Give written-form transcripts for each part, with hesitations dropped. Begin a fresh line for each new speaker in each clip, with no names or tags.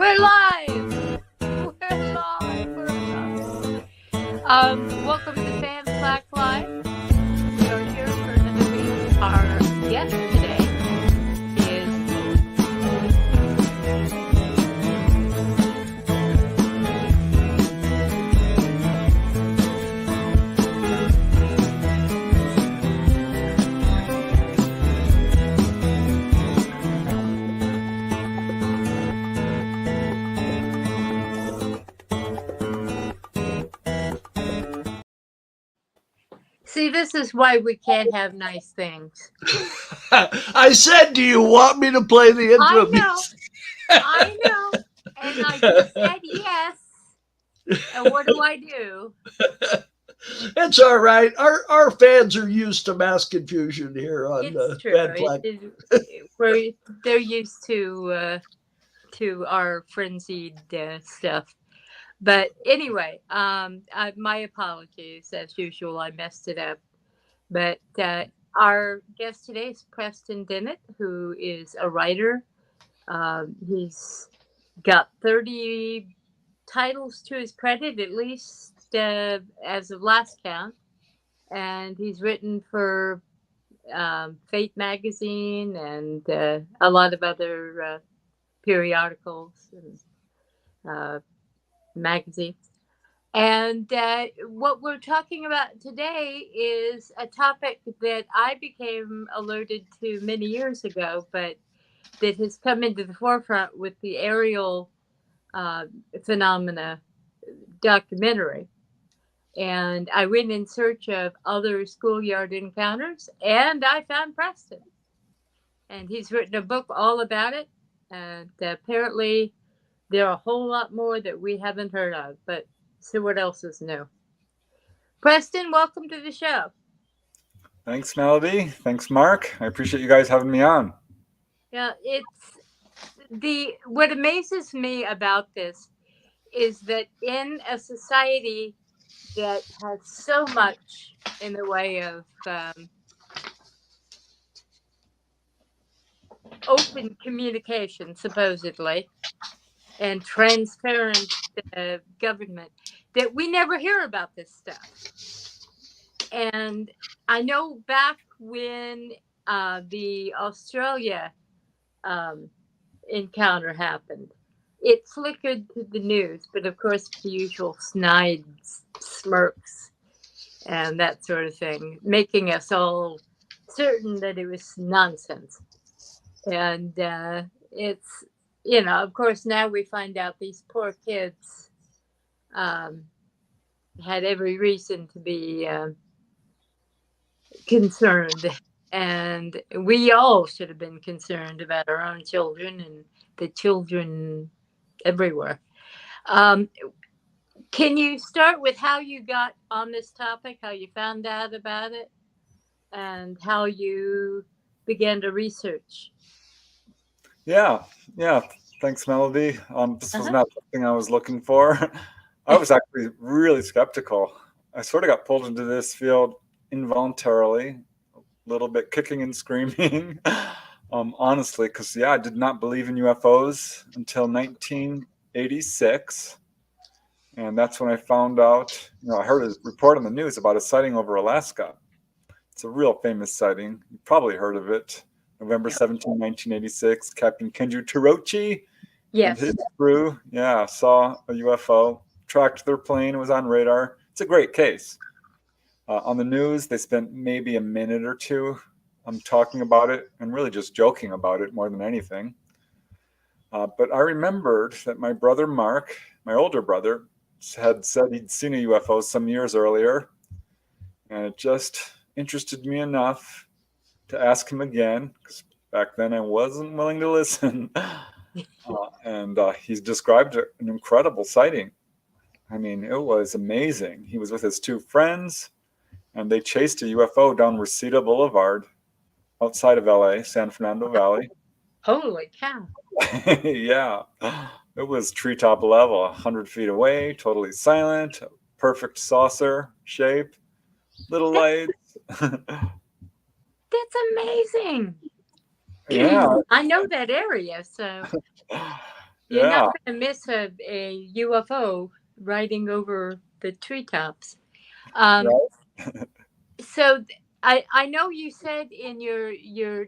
We're live! We're live! We're live! Welcome to Fan Flak Live. We are here for another week. Our guest today is See, this is why we can't have nice things.
I said, do you want me to play the intro music?
I know. And I just said yes. And what do I do?
It's all right. Our fans are used to mass confusion here on Fan Flak.
They're used to our frenzied stuff. But anyway, my apologies. As usual, I messed it up. But our guest today is Preston Dennett, who is a writer. He's got 30 titles to his credit, at least as of last count. And he's written for Fate magazine and a lot of other periodicals and magazines. And what we're talking about today is a topic that I became alerted to many years ago, but that has come into the forefront with the aerial phenomena documentary. And I went in search of other schoolyard encounters, and I found Preston. And he's written a book all about it. And apparently there are a whole lot more that we haven't heard of, but so what else is new? Preston, welcome to the show.
Thanks, Melody. Thanks, Mark. I appreciate you guys having me on.
Yeah, what amazes me about this is that in a society that has so much in the way of open communication, supposedly, and transparent government, that we never hear about this stuff. And I know back when the Australia encounter happened, it flickered to the news, but of course the usual snide smirks and that sort of thing, making us all certain that it was nonsense. And it's, of course, now we find out these poor kids had every reason to be concerned. And we all should have been concerned about our own children and the children everywhere. Can you start with how you got on this topic, how you found out about it, and how you began to research?
Yeah. Thanks, Melody. This was not something I was looking for. I was actually really skeptical. I sort of got pulled into this field involuntarily, a little bit kicking and screaming, honestly, because, I did not believe in UFOs until 1986. And that's when I found out, I heard a report on the news about a sighting over Alaska. It's a real famous sighting. You probably heard of it. November 17, 1986, Captain Kenju Torochi and his crew, saw a UFO, tracked their plane, it was on radar. It's a great case. On the news, they spent maybe a minute or two talking about it and really just joking about it more than anything. But I remembered that my brother Mark, my older brother, had said he'd seen a UFO some years earlier, and it just interested me enough to ask him again, because back then I wasn't willing to listen. And he's described an incredible sighting. I mean, it was amazing. He was with his two friends, and they chased a UFO down Reseda Boulevard outside of LA, San Fernando Valley.
Holy cow.
Yeah. It was treetop level, 100 feet away, totally silent, perfect saucer shape, little lights.
That's amazing.
Yeah.
I know that area, so You're
Yeah.
not going to miss a UFO riding over the treetops. Um,
Right?
so I know you said in your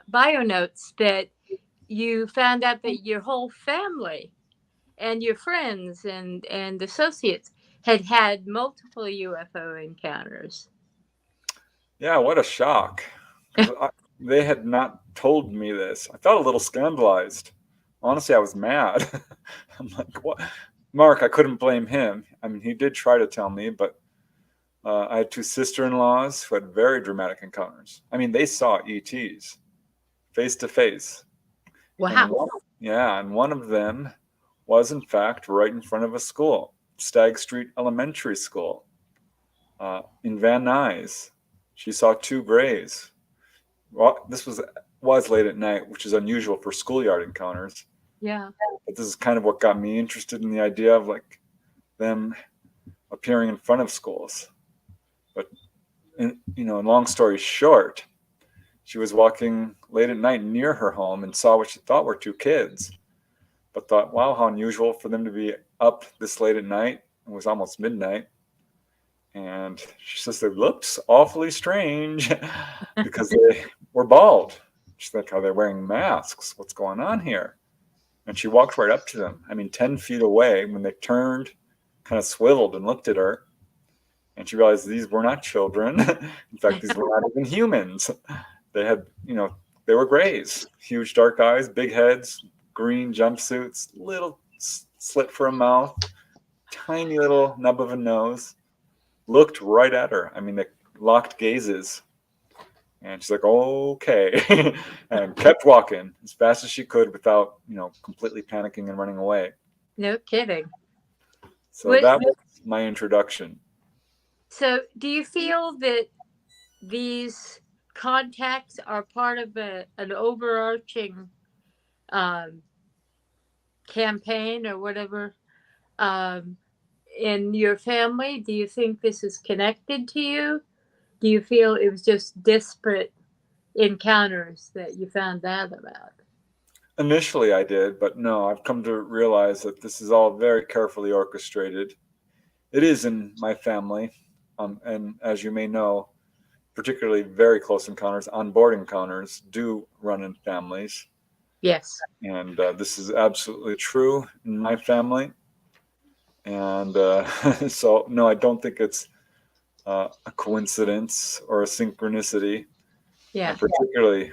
bio notes that you found out that your whole family and your friends and associates had multiple UFO encounters.
Yeah, what a shock. 'Cause they had not told me this. I felt a little scandalized. Honestly, I was mad. I'm like, what? Mark, I couldn't blame him. I mean, he did try to tell me, but I had two sister-in-laws who had very dramatic encounters. I mean, they saw ETs face to face. And
Wow.
one of them was, in fact, right in front of a school, Stagg Street Elementary School, in Van Nuys. She saw two grays. Well, this was late at night, which is unusual for schoolyard encounters.
Yeah.
But this is kind of what got me interested in the idea of like them appearing in front of schools. But long story short, she was walking late at night near her home and saw what she thought were two kids, but thought, wow, how unusual for them to be up this late at night. It was almost midnight. And she says they looked awfully strange because they were bald. She's like, are they wearing masks? What's going on here? And she walked right up to them. I mean, 10 feet away, when they turned, kind of swiveled and looked at her. And she realized these were not children. In fact, these were not even humans. They had, they were grays, huge dark eyes, big heads, green jumpsuits, little slit for a mouth, tiny little nub of a nose. Looked right at her. I mean, they locked gazes. And she's like, okay. And kept walking as fast as she could without, completely panicking and running away.
No kidding.
So that was my introduction.
So do you feel that these contacts are part of an overarching campaign or whatever in your family? Do you think this is connected to you? Do you feel it was just disparate encounters that you found out about?
Initially I did, but no, I've come to realize that this is all very carefully orchestrated. It is in my family, and as you may know, particularly very close encounters, on-board encounters, do run in families.
Yes.
And this is absolutely true in my family. And so, no, I don't think it's a coincidence or a synchronicity.
Yeah.
And particularly,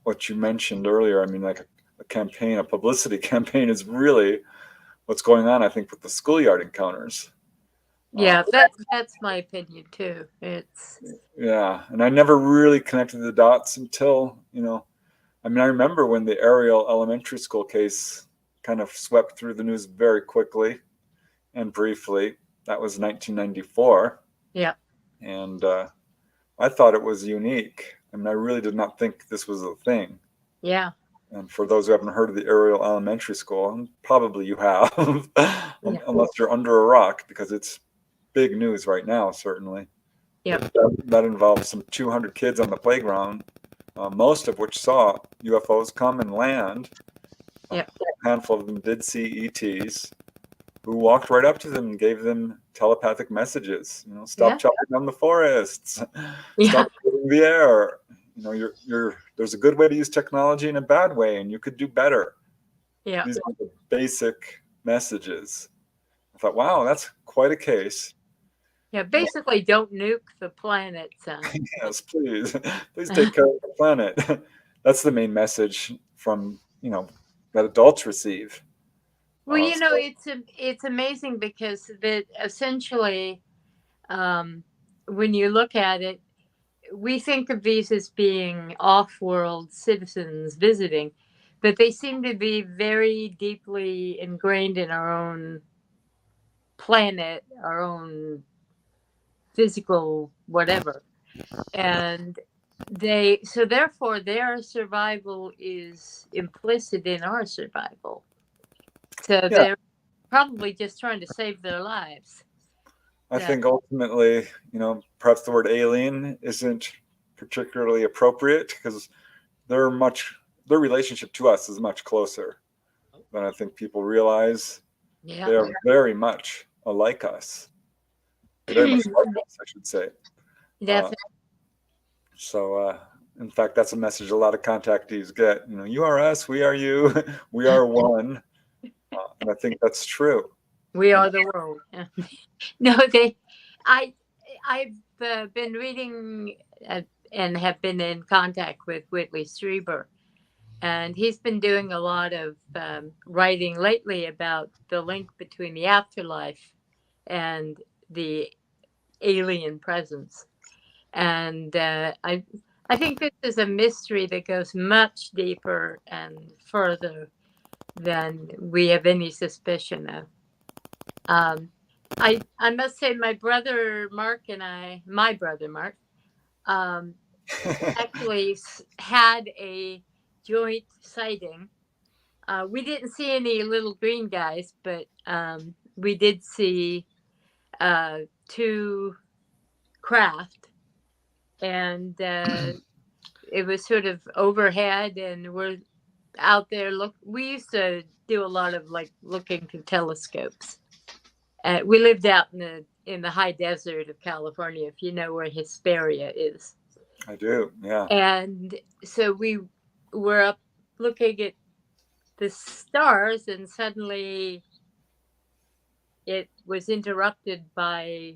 what you mentioned earlier, I mean, like a campaign, a publicity campaign is really what's going on, I think, with the schoolyard encounters.
Yeah, that's my opinion too.
Yeah, and I never really connected the dots until, I remember when the Ariel Elementary School case kind of swept through the news very quickly and briefly. That was 1994.
Yeah.
And I thought it was unique. I really did not think this was a thing.
Yeah.
And for those who haven't heard of the Ariel Elementary School, and probably you have, unless you're under a rock, because it's big news right now, certainly.
Yep.
That involves some 200 kids on the playground, most of which saw UFOs come and land.
Yep.
A handful of them did see ETs, who walked right up to them and gave them telepathic messages. Stop chopping down the forests. Stop polluting the air. There's a good way to use technology and a bad way, and you could do better.
Yeah.
These are the basic messages. I thought, wow, that's quite a case.
Yeah, basically, don't nuke the planet, son.
Yes, please. Please take care of the planet. That's the main message from, that adults receive.
Well, it's amazing because that essentially, when you look at it, we think of these as being off-world citizens visiting, but they seem to be very deeply ingrained in our own planet, our own physical whatever. And therefore their survival is implicit in our survival. So they're probably just trying to save their lives.
I think ultimately, perhaps the word alien isn't particularly appropriate because their relationship to us is much closer. than I think people realize.
Yeah.
They are very much alike us. Very much like us, I should say.
Definitely.
So, in fact, that's a message a lot of contactees get. You know, you are us, we are you, we are one. And I think that's true.
We are the world. No, I've been reading and have been in contact with Whitley Strieber, and he's been doing a lot of writing lately about the link between the afterlife and the alien presence. And I think this is a mystery that goes much deeper and further than we have any suspicion of. I must say, my brother Mark, actually had a joint sighting. We didn't see any little green guys, but we did see two craft, and it was sort of overhead, and we're out there. We used to do a lot of like looking through telescopes. We lived out in the high desert of California, if you know where Hesperia is.
I do, yeah.
And so we were up looking at the stars, and suddenly it was interrupted by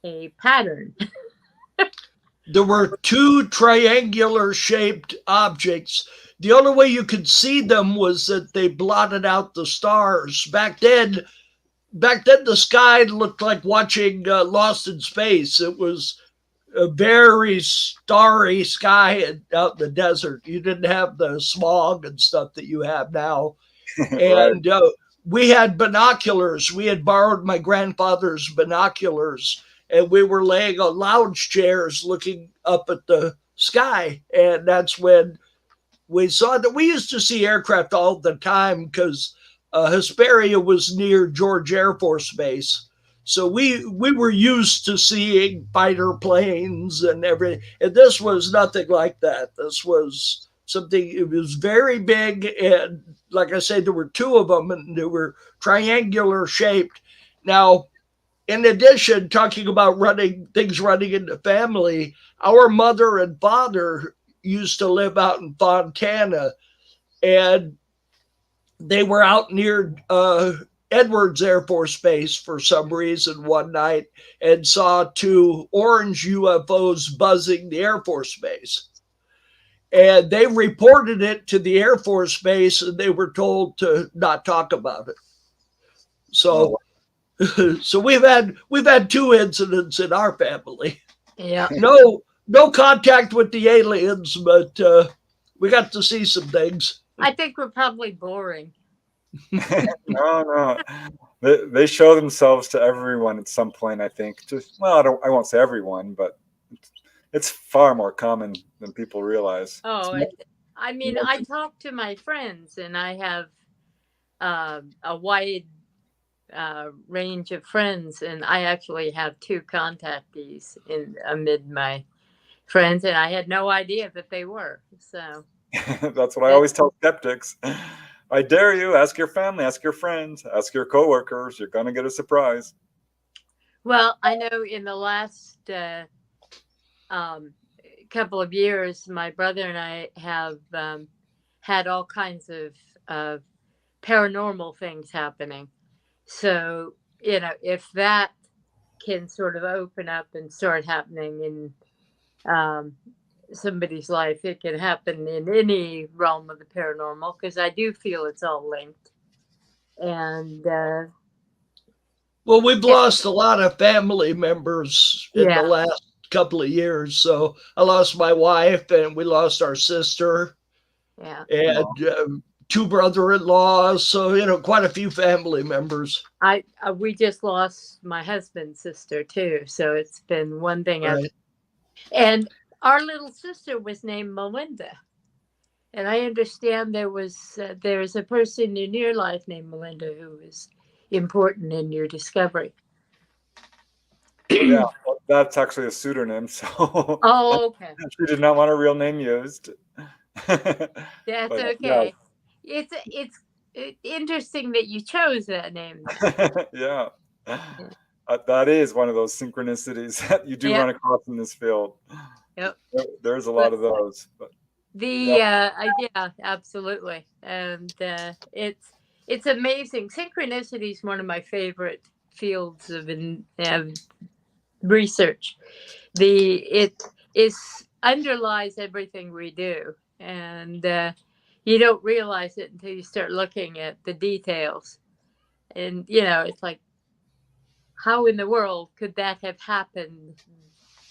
a pattern.
There were two triangular shaped objects. The only way you could see them was that they blotted out the stars. Back then the sky looked like watching Lost in Space. It was a very starry sky out in the desert. You didn't have the smog and stuff that you have now. And
Right.
We had binoculars. We had borrowed my grandfather's binoculars, and we were laying on lounge chairs looking up at the sky. And that's when we saw that. We used to see aircraft all the time because Hesperia was near George Air Force Base. So we were used to seeing fighter planes and everything. And this was nothing like that. This was something, it was very big. And like I said, there were two of them, and they were triangular shaped. Now, in addition, talking about running in the family, our mother and father used to live out in Fontana, and they were out near Edwards Air Force Base for some reason one night and saw two orange UFOs buzzing the Air Force Base. And they reported it to the Air Force Base, and they were told to not talk about it. So, so we've had two incidents in our family.
Yeah.
No contact with the aliens, but we got to see some things.
I think we're probably boring.
No. They show themselves to everyone at some point, I think. I won't say everyone, but it's far more common than people realize.
Oh, I mean, I talk to my friends, and I have a wide range of friends, and I actually have two contactees amid my friends, and I had no idea that they were. So
that's what I always tell skeptics. I dare you, ask your family, ask your friends, ask your coworkers. You're going to get a surprise.
Well, I know in the last couple of years, my brother and I have had all kinds of paranormal things happening. So, if that can sort of open up and start happening in somebody's life, it can happen in any realm of the paranormal, because I do feel it's all linked. And
well, we've lost a lot of family members in the last couple of years. So I lost my wife, and we lost our sister, and two brother-in-laws. So quite a few family members.
We just lost my husband's sister too. So it's been one thing after. And our little sister was named Melinda, and I understand there's a person in your life named Melinda who was important in your discovery.
Yeah, well, that's actually a pseudonym. So.
Oh, okay.
She did not want her real name used.
That's okay. Yeah. interesting that you chose that name.
Yeah. That is one of those synchronicities that you do
Yep.
run across in this field.
Yep.
There's a lot of those. But
Yeah, absolutely, and it's amazing. Synchronicity is one of my favorite fields of research. It is underlies everything we do, and you don't realize it until you start looking at the details. And it's like, how in the world could that have happened?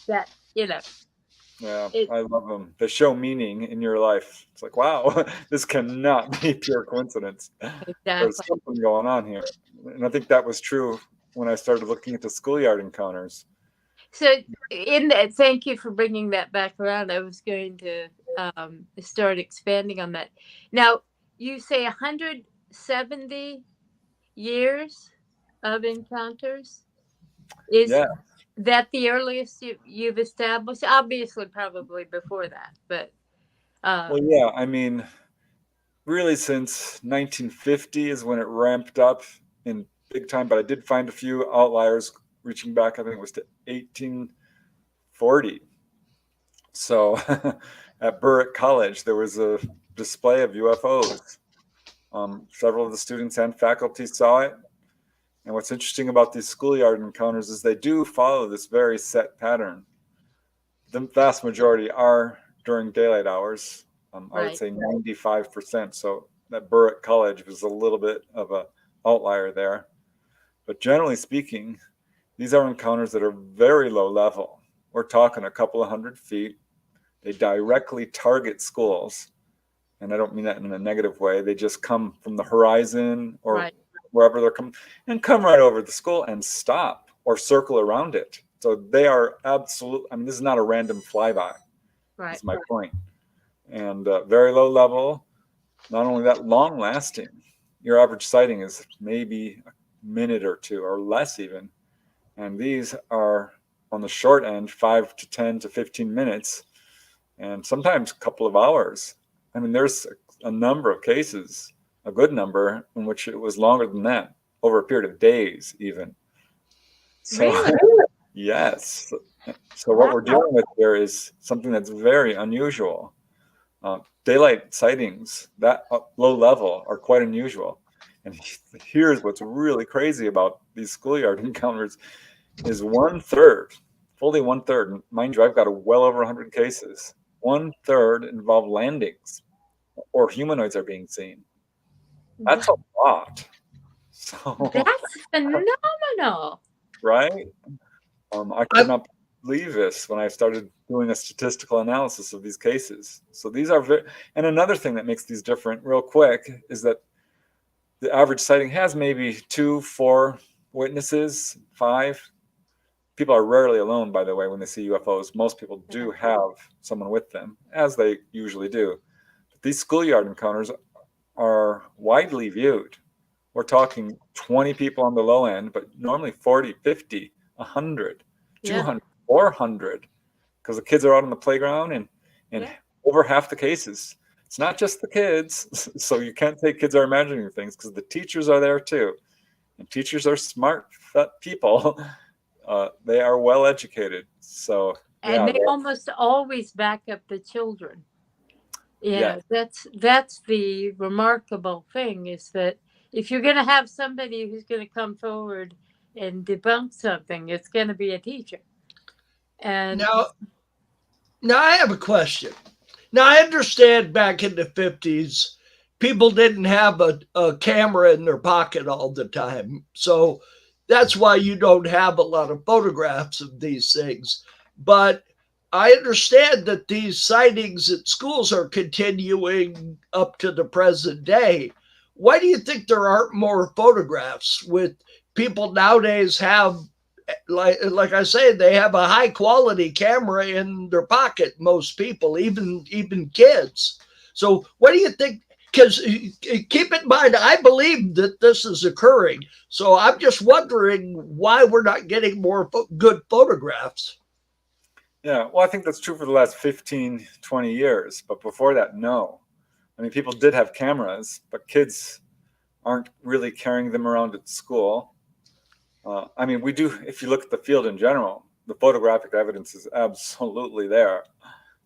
That
yeah,
it
I love them. They show meaning in your life. It's like, wow, this cannot be pure coincidence. There's
exactly.
something going on here. And I think that was true when I started looking into schoolyard encounters.
So, in that, thank you for bringing that back around. I was going to start expanding on that. Now, you say 170 years of encounters. Is
Yeah.
that the earliest you've established? Obviously, probably before that, but
Well,
um,
yeah, I mean, really since 1950 is when it ramped up in big time, but I did find a few outliers reaching back, I think it was to 1840. So at Burritt College, there was a display of UFOs. Several of the students and faculty saw it. And what's interesting about these schoolyard encounters is they do follow this very set pattern. The vast majority are during daylight hours. I would
right,
say 95%. So that Burritt College was a little bit of an outlier there. But generally speaking, these are encounters that are very low level. We're talking a couple of 100 feet. They directly target schools. And I don't mean that in a negative way. They just come from the horizon or
right,
wherever they're coming and come right over the school and stop or circle around it. So they are absolute. I mean, this is not a random flyby.
right.
Is my point. And very low level. Not only that, long lasting. Your average sighting is maybe a minute or two or less even. And these are on the short end, 5 to 10 to 15 minutes, and sometimes a couple of hours. I mean, there's a number of cases, a good number, in which it was longer than that, over a period of days even. So,
Really?
yes. So what
Wow.
we're dealing with here is something that's very unusual. Daylight sightings that low level are quite unusual. And here's what's really crazy about these schoolyard encounters is 1/3, fully 1/3. Mind you, I've got well over 100 cases. 1/3 involve landings or humanoids are being seen. That's a lot. So,
That's phenomenal.
right? I could not believe this when I started doing a statistical analysis of these cases. So these are very, and another thing that makes these different real quick is that the average sighting has maybe 2, 4 witnesses, 5. People are rarely alone, by the way, when they see UFOs. Most people do have someone with them, as they usually do. But these schoolyard encounters are widely viewed. We're talking 20 people on the low end, but normally 40, 50, 100,
Yeah.
200, 400, because the kids are out on the playground and
Yeah.
over half the cases. It's not just the kids, so you can't say kids are imagining things because the teachers are there too. And teachers are smart people. They are well educated. So,
And
yeah,
they almost always back up the children.
yeah,
That's the remarkable thing, is that if you're going to have somebody who's going to come forward and debunk something, it's going to be a teacher. And
Now I have a question. Now I understand back in the 50s, people didn't have a camera in their pocket all the time. So that's why you don't have a lot of photographs of these things. But I understand that these sightings at schools are continuing up to the present day. Why do you think there aren't more photographs? With people nowadays have, like I say, they have a high quality camera in their pocket. Most people, even kids. So what do you think? Because keep in mind, I believe that this is occurring. So I'm just wondering why we're not getting more good photographs.
yeah. Well, I think that's true for the last 15, 20 years. But before that, no. I mean, people did have cameras, but kids aren't really carrying them around at school. I mean, we do, if you look at the field in general, the photographic evidence is absolutely there.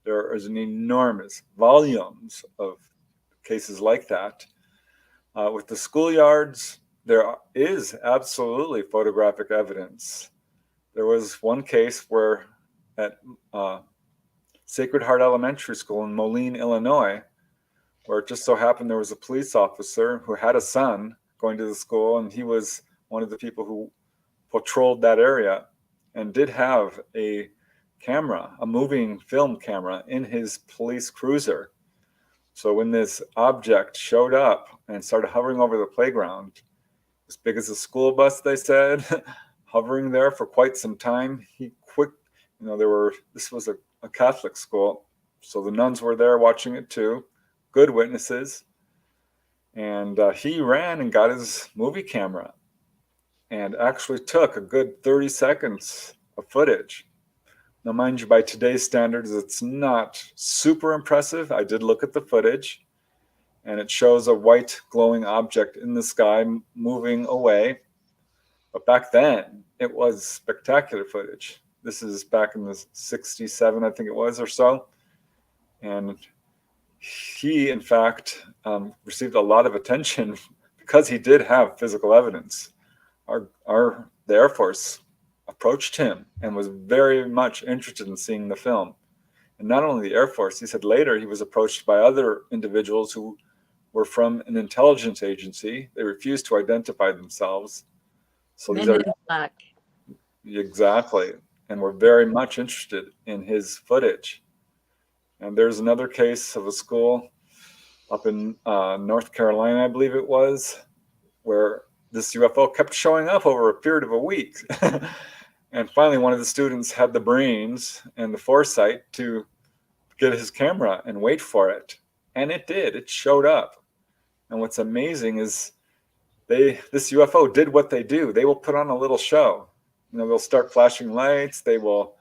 There is an enormous volumes of cases like that. With the schoolyards, there is absolutely photographic evidence. There was one case where at Sacred Heart Elementary School in Moline, Illinois, where it just so happened there was a police officer who had a son going to the school, and he was one of the people who patrolled that area and did have a camera, a moving film camera in his police cruiser. So when this object showed up and started hovering over the playground, as big as a school bus, they said, hovering there for quite some time, this was a Catholic school, so the nuns were there watching it too, good witnesses. And he ran and got his movie camera and actually took a good 30 seconds of footage. Now, mind you, by today's standards, it's not super impressive. I did look at the footage, and it shows a white glowing object in the sky moving away. But back then, it was spectacular footage. This is back in the 67, I think it was, or so. And he, in fact, received a lot of attention because he did have physical evidence. The Air Force approached him and was very much interested in seeing the film. And not only the Air Force, he said later he was approached by other individuals who were from an intelligence agency. They refused to identify themselves. So these are
Flak.
Exactly, and were very much interested in his footage. And there's another case of a school up in North Carolina, I believe it was, where this UFO kept showing up over a period of a week. And finally, one of the students had the brains and the foresight to get his camera and wait for it. And it did. It showed up. And what's amazing is this UFO did what they do. They will put on a little show. They'll start flashing lights. They will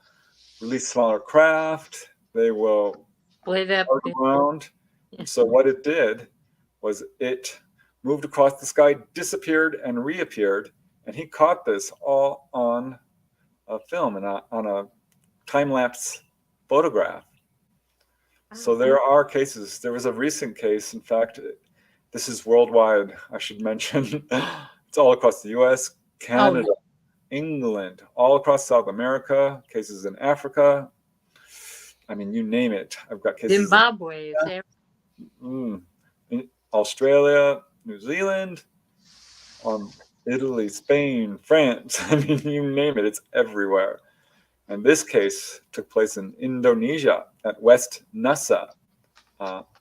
release smaller craft. They will
split up
around. And so what it did was it moved across the sky, disappeared, and reappeared. And he caught this all on a film and on a time-lapse photograph. So there are cases. There was a recent case. In fact, this is worldwide, I should mention. It's all across the US, Canada, England, all across South America, cases in Africa. I mean, you name it. I've got cases
Zimbabwe is there.
In Australia, New Zealand, Italy, Spain, France. I mean, you name it, it's everywhere. And this case took place in Indonesia at West Nusa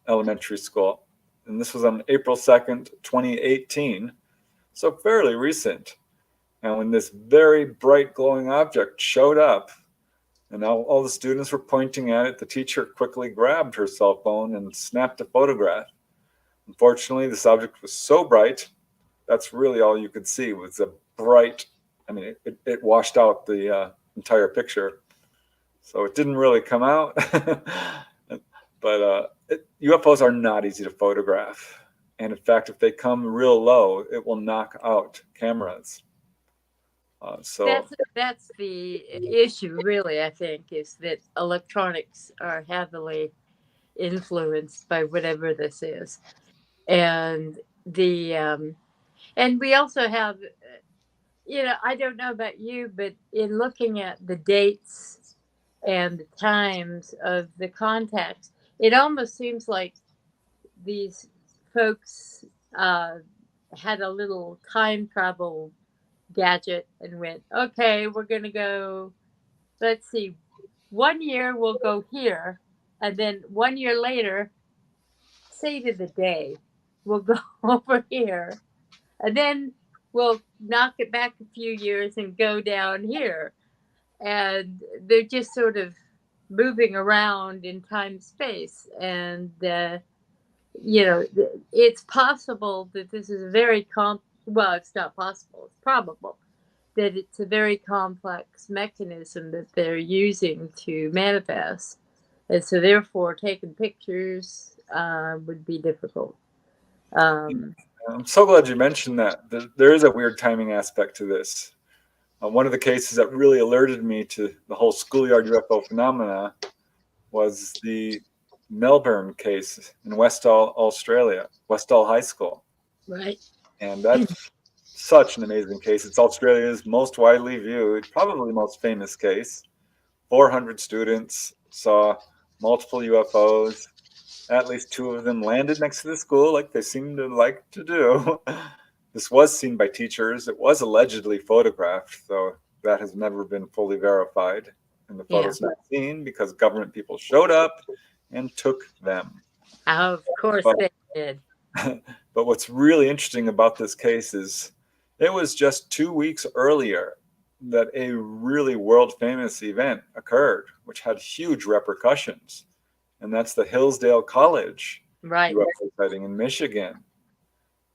Elementary School. And this was on April 2nd, 2018. So fairly recent. And when this very bright glowing object showed up, and all the students were pointing at it, the teacher quickly grabbed her cell phone and snapped a photograph. Unfortunately, this object was so bright, that's really all you could see was a bright, I mean, it washed out the entire picture. So it didn't really come out. But UFOs are not easy to photograph. And in fact, if they come real low, it will knock out cameras. So
that's the issue, really, I think, is that electronics are heavily influenced by whatever this is. And and we also have, I don't know about you, but in looking at the dates and the times of the contacts, it almost seems like these folks had a little time travel gadget and went, okay, we're going to go, let's see, 1 year we'll go here, and then 1 year later, say to the day, we'll go over here, and then we'll knock it back a few years and go down here. And they're just sort of moving around in time space. And, it's possible that this is a very well, it's not possible, it's probable that it's a very complex mechanism that they're using to manifest. And so therefore taking pictures would be difficult.
I'm so glad you mentioned that. There is a weird timing aspect to this. One of the cases that really alerted me to the whole schoolyard UFO phenomena was the Melbourne case in Westall, Australia, Westall High School.
Right.
And that's such an amazing case. It's Australia's most widely viewed, probably most famous case. 400 students saw multiple UFOs. At least 2 of them landed next to the school, like they seem to like to do. This was seen by teachers. It was allegedly photographed, though that has never been fully verified. And the photos not seen because government people showed up and took them.
Of course they did.
But what's really interesting about this case is it was just 2 weeks earlier that a really world famous event occurred, which had huge repercussions. And that's the Hillsdale College UFO sighting in Michigan.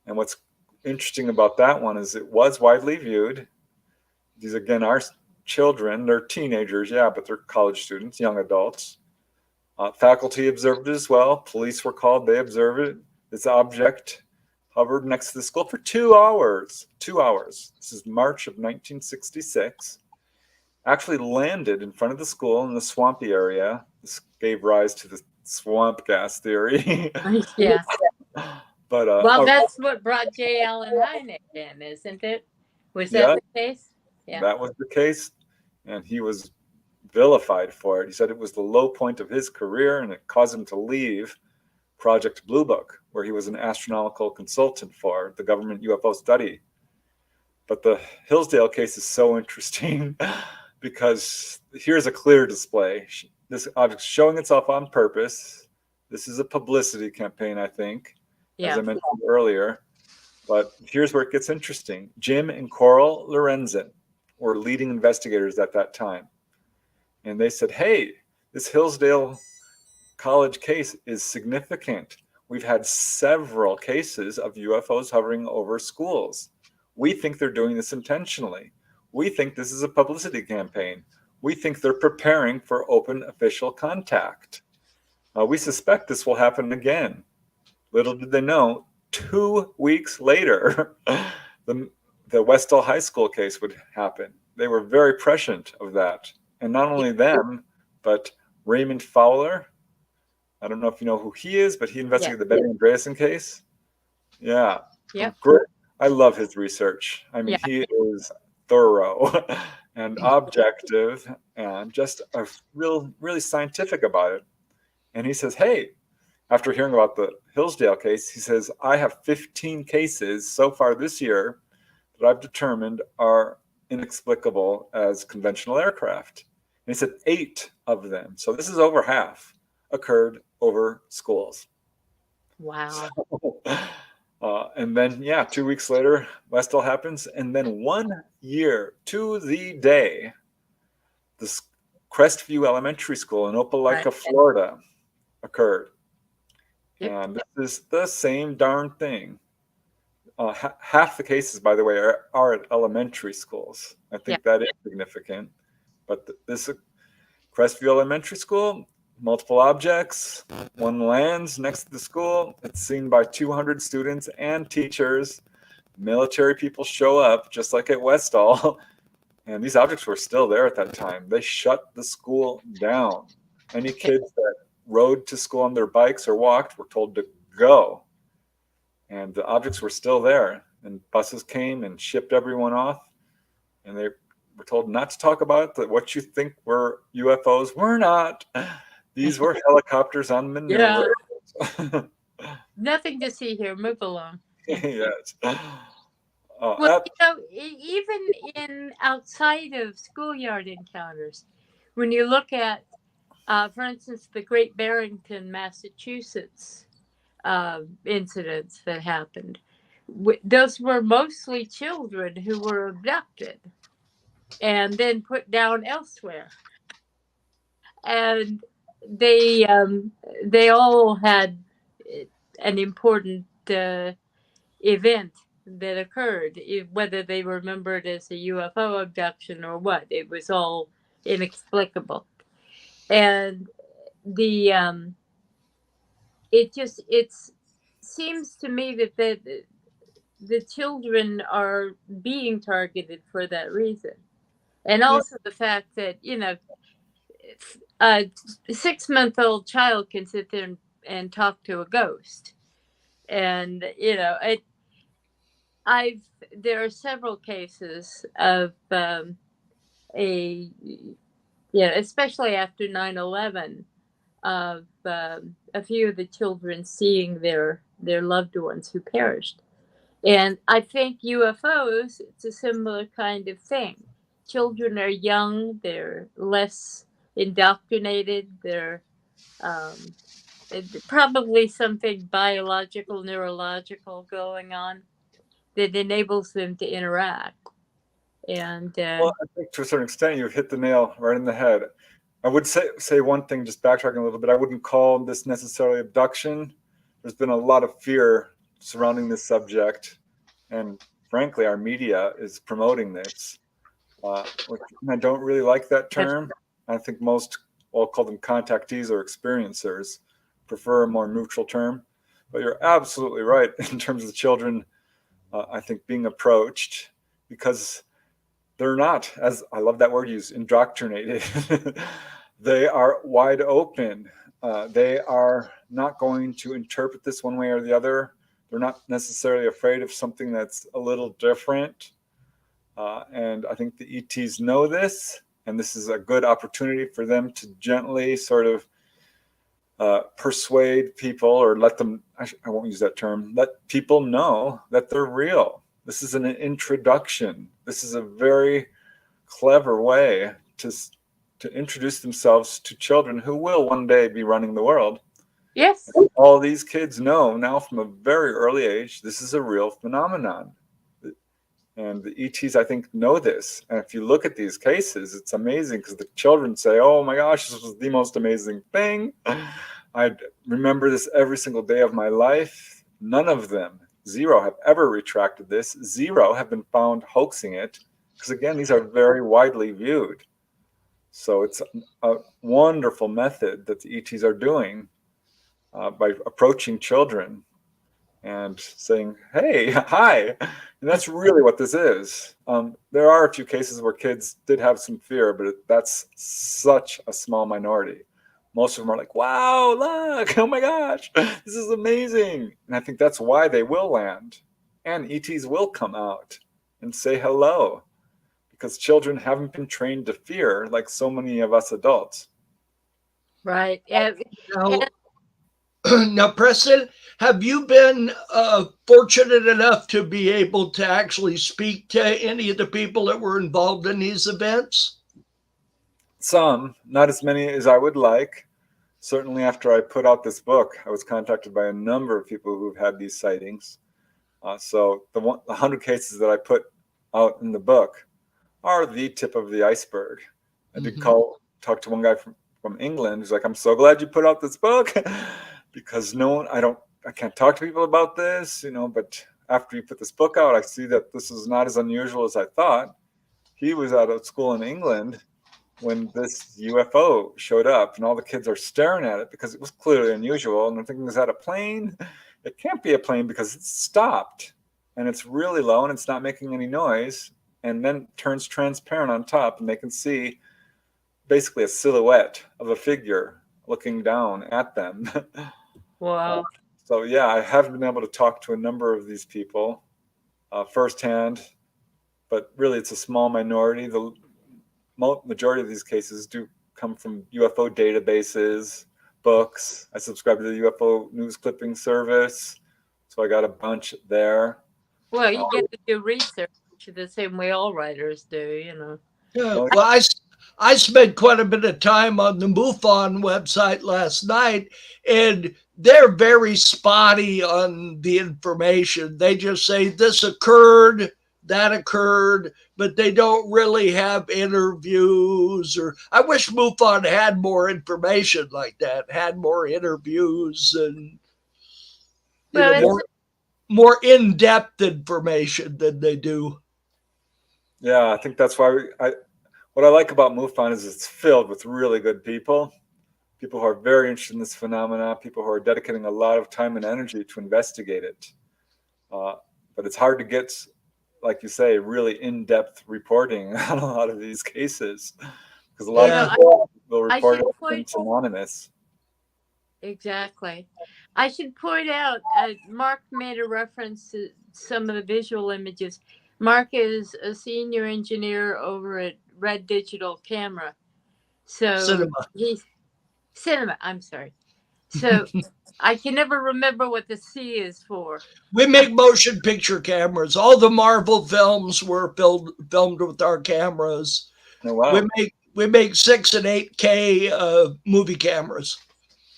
And what's interesting about that one is it was widely viewed. These, again, are children. They're teenagers, yeah, but they're college students, young adults. Faculty observed it as well. Police were called. They observed it. This object hovered next to the school for 2 hours. 2 hours. This is March of 1966. Actually landed in front of the school in the swampy area. This gave rise to the swamp gas theory.
Yeah.
But
well, that's what brought J. Allen Hynek in, isn't it? Was that the case? Yeah.
That was the case. And he was vilified for it. He said it was the low point of his career and it caused him to leave Project Blue Book, where he was an astronomical consultant for the government UFO study. But the Hillsdale case is so interesting because here's a clear display. This object's showing itself on purpose. This is a publicity campaign, I think, as I mentioned earlier. But here's where it gets interesting. Jim and Coral Lorenzen were leading investigators at that time. And they said, hey, this Hillsdale College case is significant. We've had several cases of UFOs hovering over schools. We think they're doing this intentionally. We think this is a publicity campaign. We think they're preparing for open official contact. We suspect this will happen again. Little did they know, 2 weeks later, the Westall High School case would happen. They were very prescient of that. And not only them, but Raymond Fowler. I don't know if you know who he is, but he investigated the Betty Andreasson case. Yeah. Great. I love his research. I mean, he is thorough and objective and just really scientific about it. And he says, hey, after hearing about the Hillsdale case, he says, I have 15 cases so far this year that I've determined are inexplicable as conventional aircraft. And he said 8 of them, so this is over half, occurred over schools.
Wow.
So, and then, 2 weeks later, Westall happens. And then 1 year to the day, the Crestview Elementary School in Opelika, Florida occurred. And this is the same darn thing. Half the cases, by the way, are at elementary schools. I think that is significant. But this Crestview Elementary School, multiple objects, one lands next to the school. It's seen by 200 students and teachers. Military people show up, just like at Westall. And these objects were still there at that time. They shut the school down. Any kids that rode to school on their bikes or walked were told to go. And the objects were still there. And buses came and shipped everyone off. And they were told not to talk about it, that what you think were UFOs were not. These were helicopters on manure.
Yeah. Nothing to see here. Move along.
Yes.
Well, even in outside of schoolyard encounters, when you look at, for instance, the Great Barrington, Massachusetts incidents that happened, those were mostly children who were abducted and then put down elsewhere. And they all had an important event that occurred, whether they remembered as a UFO abduction or what. It was all inexplicable. And it seems to me that the children are being targeted for that reason. And
Yeah.
also the fact that, a 6-month-old child can sit there and talk to a ghost. And, there are several cases of a, especially after 9/11, of a few of the children seeing their loved ones who perished. And I think UFOs, it's a similar kind of thing. Children are young, they're less indoctrinated, they're um, probably something biological, neurological going on that enables them to interact. And
Well, I think to a certain extent, you've hit the nail right in the head. I would say one thing, just backtracking a little bit. I wouldn't call this necessarily abduction. There's been a lot of fear surrounding this subject, and frankly, our media is promoting this. I don't really like that term. I think most, I'll call them contactees or experiencers, prefer a more neutral term. But you're absolutely right in terms of the children, I think, being approached, because they're not, as I love that word used, indoctrinated. They are wide open. They are not going to interpret this one way or the other. They're not necessarily afraid of something that's a little different. And I think the ETs know this, and this is a good opportunity for them to gently sort of persuade people, or let them, I won't use that term, let people know that they're real. This is an introduction. This is a very clever way to introduce themselves to children who will one day be running the world.
yes,
All these kids know now from a very early age, this is a real phenomenon. And the ETs, I think, know this. And if you look at these cases, it's amazing, because the children say, oh my gosh, this was the most amazing thing. I remember this every single day of my life. None of them, 0, have ever retracted this. 0 have been found hoaxing it, because again, these are very widely viewed. So it's a wonderful method that the ETs are doing by approaching children and saying, hey, hi. And that's really what this is. There are a few cases where kids did have some fear, but that's such a small minority. Most of them are like, wow, look, oh my gosh, this is amazing. And I think that's why they will land, and ETs will come out and say hello, because children haven't been trained to fear like so many of us adults.
right.
Now, now, Preston, have you been fortunate enough to be able to actually speak to any of the people that were involved in these events?
Some, not as many as I would like. Certainly after I put out this book, I was contacted by a number of people who've had these sightings. So the 100 cases that I put out in the book are the tip of the iceberg. I did talk to one guy from England who's like, I'm so glad you put out this book, because I can't talk to people about this, but after you put this book out, I see that this is not as unusual as I thought. He was out of school in England when this UFO showed up, and all the kids are staring at it because it was clearly unusual. And they're thinking, is that a plane? It can't be a plane because it's stopped and it's really low and it's not making any noise, and then turns transparent on top, and they can see basically a silhouette of a figure looking down at them.
Wow.
So yeah, I have been able to talk to a number of these people firsthand, but really it's a small minority. The majority of these cases do come from UFO databases, books. I subscribe to the UFO news clipping service, so I got a bunch there.
Well, you get to do research the same way all writers do.
Yeah, well, I spent quite a bit of time on the MUFON website last night, and they're very spotty on the information. They just say this occurred, that occurred, but they don't really have interviews. Or I wish MUFON had more information like that, had more interviews, and
Well,
more in-depth information than they do.
Yeah, I think that's why what I like about MUFON is it's filled with really good people who are very interested in this phenomena, people who are dedicating a lot of time and energy to investigate it. But but it's hard to get, like you say, really in-depth reporting on a lot of these cases, because a lot of people will report it when it's anonymous.
Exactly. I should point out, Mark made a reference to some of the visual images. Mark is a senior engineer over at Red Digital Camera. So Cinema, I'm sorry. So I can never remember what the C is for.
We make motion picture cameras. All the Marvel films were filmed with our cameras.
Oh, wow.
We make 6 and 8K movie cameras.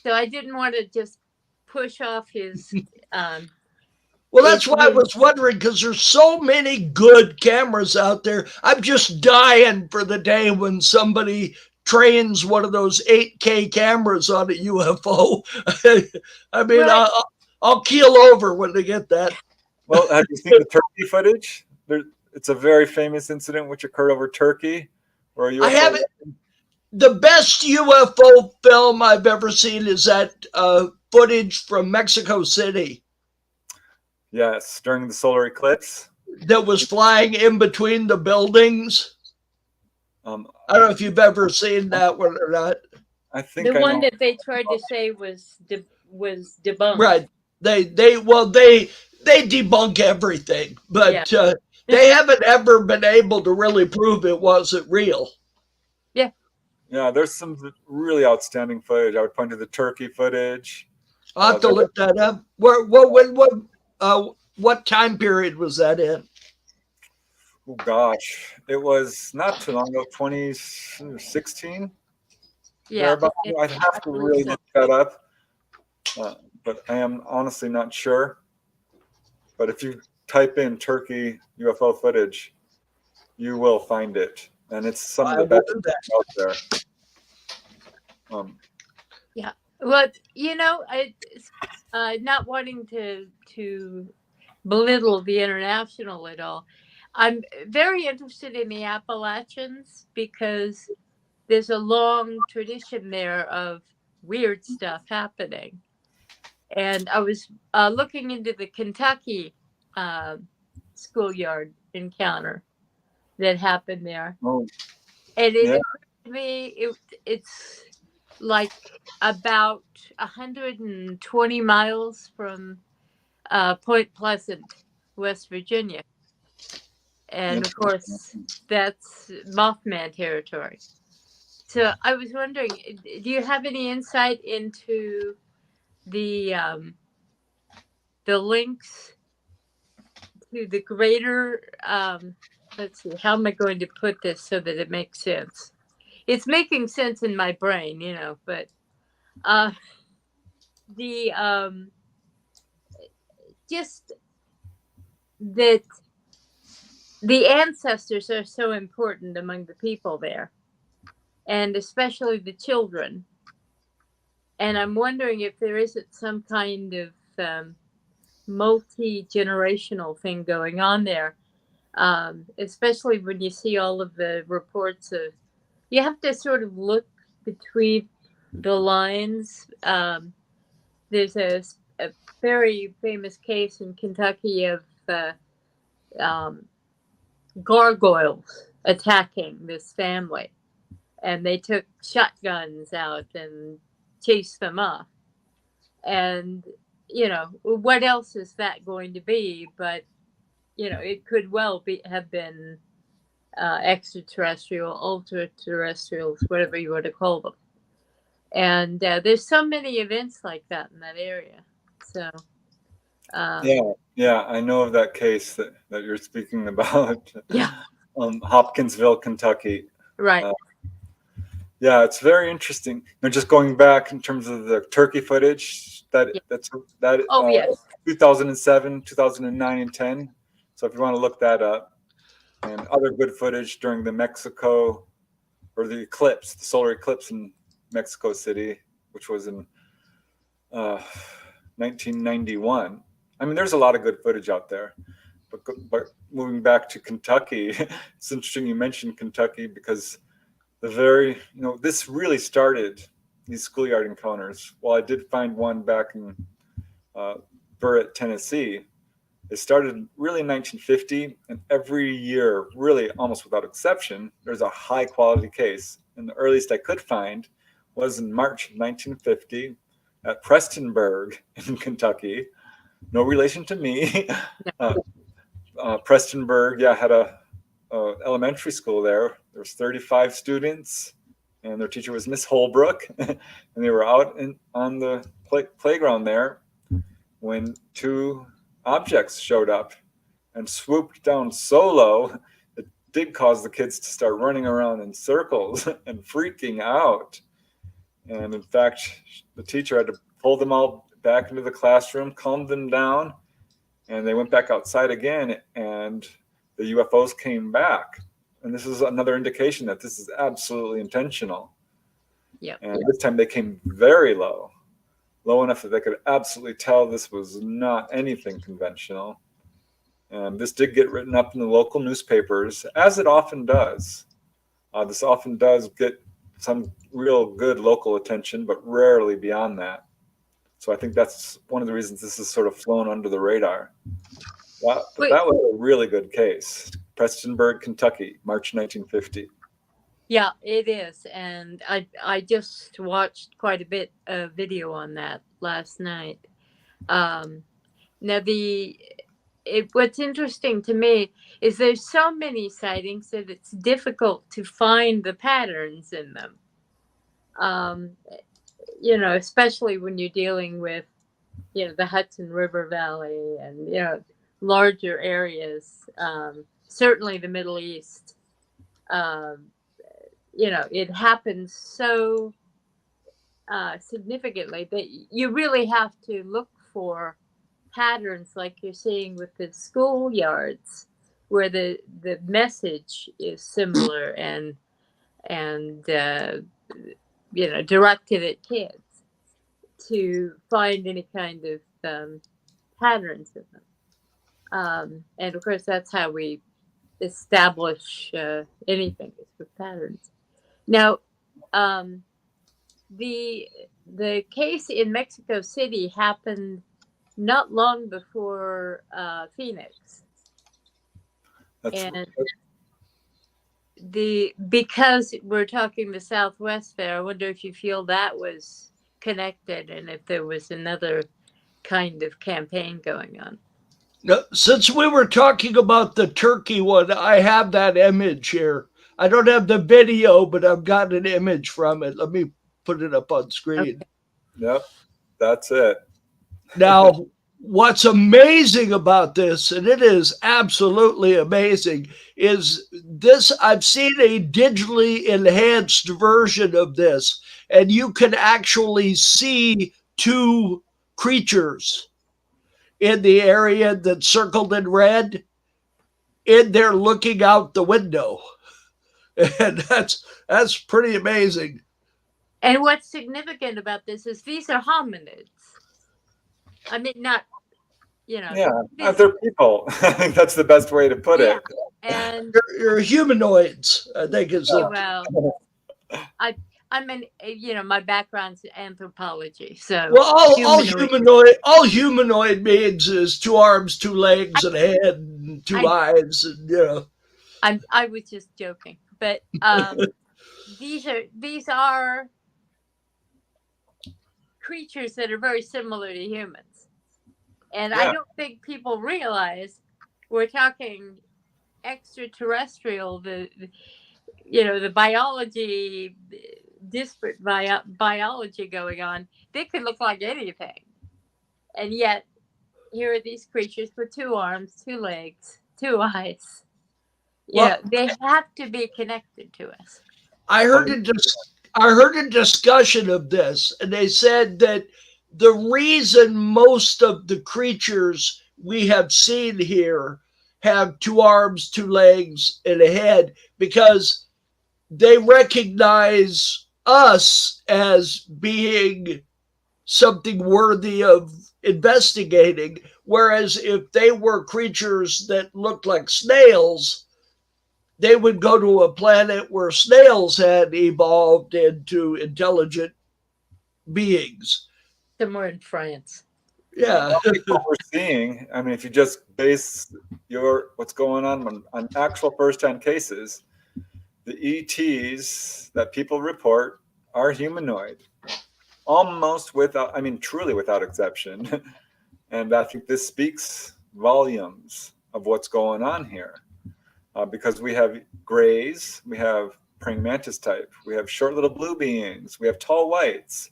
So I didn't want to just push off his.
Well, that's why I was wondering, because there's so many good cameras out there. I'm just dying for the day when somebody trains one of those 8K cameras on a UFO. I mean, right. I'll keel over when they get that.
Well, have you seen the Turkey footage? It's a very famous incident which occurred over Turkey. Where UFO
I haven't. The best UFO film I've ever seen is that footage from Mexico City.
Yes, during the solar eclipse.
That was flying in between the buildings. I don't know if you've ever seen that one or not.
I think
the one that they tried to say was debunked.
Right. They debunk everything, but they haven't ever been able to really prove it wasn't real.
Yeah.
Yeah, there's some really outstanding footage. I would point to the Turkey footage.
I'll have to look that up. What time period was that in?
Oh gosh, it was not too long ago, 2016.
Yeah,
I'd have to really look that up, but I am honestly not sure. But if you type in Turkey UFO footage, you will find it, and it's some of the best out there.
Yeah, well, not wanting to belittle the international at all, I'm very interested in the Appalachians because there's a long tradition there of weird stuff happening. And I was looking into the Kentucky schoolyard encounter that happened there.
Oh.
And it occurred to me, it's like about 120 miles from Point Pleasant, West Virginia. And of course, that's Mothman territory. So I was wondering, do you have any insight into the links to the greater? Let's see, how am I going to put this so that it makes sense? It's making sense in my brain, but just that the ancestors are so important among the people there, and especially the children. And I'm wondering if there isn't some kind of multi-generational thing going on there, especially when you see all of the reports of, you have to sort of look between the lines. There's a very famous case in Kentucky of gargoyles attacking this family, and they took shotguns out and chased them off. And what else is that going to be? But it could well have been extraterrestrial, ultra-terrestrials, whatever you want to call them. And there's so many events like that in that area. So
yeah, I know of that case that you're speaking about.
Yeah.
Hopkinsville, Kentucky.
Right.
Yeah, it's very interesting. Just going back in terms of the Turkey footage, that's 2007, 2009, and 10. So if you want to look that up, and other good footage during the Mexico or the eclipse, the solar eclipse in Mexico City, which was in 1991. I mean, there's a lot of good footage out there. But moving back to Kentucky, it's interesting you mentioned Kentucky because this really started these schoolyard encounters. Well, I did find one back in Burritt, Tennessee. It started really in 1950, and every year, really almost without exception, there's a high quality case. And the earliest I could find was in March of 1950 at Prestonburg in Kentucky. No relation to me. Prestonburg, yeah, had a elementary school there. There was 35 students, and their teacher was Miss Holbrook, and they were out on the playground there when two objects showed up and swooped down so low it did cause the kids to start running around in circles and freaking out. And in fact, the teacher had to pull them all back into the classroom, calm them down, and they went back outside again, and the UFOs came back. And this is another indication that this is absolutely intentional.
Yeah.
And this time they came very low enough that they could absolutely tell this was not anything conventional. And this did get written up in the local newspapers, as it often does. This often does get some real good local attention, but rarely beyond that. So I think that's one of the reasons this is sort of flown under the radar. That was a really good case. Prestonburg, Kentucky, March 1950. Yeah,
it is. And I just watched quite a bit of video on that last night. Now, what's interesting to me is there's so many sightings that it's difficult to find the patterns in them. Especially when you're dealing with, the Hudson River Valley and, larger areas, certainly the Middle East. It happens so significantly that you really have to look for patterns like you're seeing with the schoolyards, where the message is similar and directed at kids, to find any kind of patterns in them. And of course, that's how we establish anything, is with patterns. Now, the case in Mexico City happened not long before Phoenix. Because we're talking the Southwest there, I wonder if you feel that was connected and if there was another kind of campaign going on.
Since we were talking about the turkey one, I have that image here. I don't have the video, but I've got an image from it. Let me put it up on screen.
Okay. Yep, that's it.
Now, what's amazing about this, and it is absolutely amazing, is this. I've seen a digitally enhanced version of this, and you can actually see two creatures in the area that's circled in red, in there looking out the window. And that's pretty amazing.
And what's significant about this is these are hominids. I mean, not,
Yeah, they're people. I think that's the best way to put it.
And
you're humanoids, I think is.
Well, I mean, my background's anthropology, so.
Well, all humanoid means is 2 arms, 2 legs, and a head, and 2 eyes, and
I was just joking, but these are creatures that are very similar to humans, and I don't think people realize we're talking extraterrestrial. The biology. Disparate biology going on. They could look like anything, and yet here are these creatures with 2 arms, 2 legs, 2 eyes. They have to be connected to us.
I heard a discussion of this, and they said that the reason most of the creatures we have seen here have 2 arms, 2 legs, and a head, because they recognize us as being something worthy of investigating. Whereas if they were creatures that looked like snails, they would go to a planet where snails had evolved into intelligent beings.
Somewhere in France.
Yeah.
What we're seeing, I mean, if you just base what's going on actual first-hand cases, the ETs that people report are humanoid, almost without, I mean, truly without exception. And I think this speaks volumes of what's going on here, because we have grays, we have praying mantis type, we have short little blue beings, we have tall whites,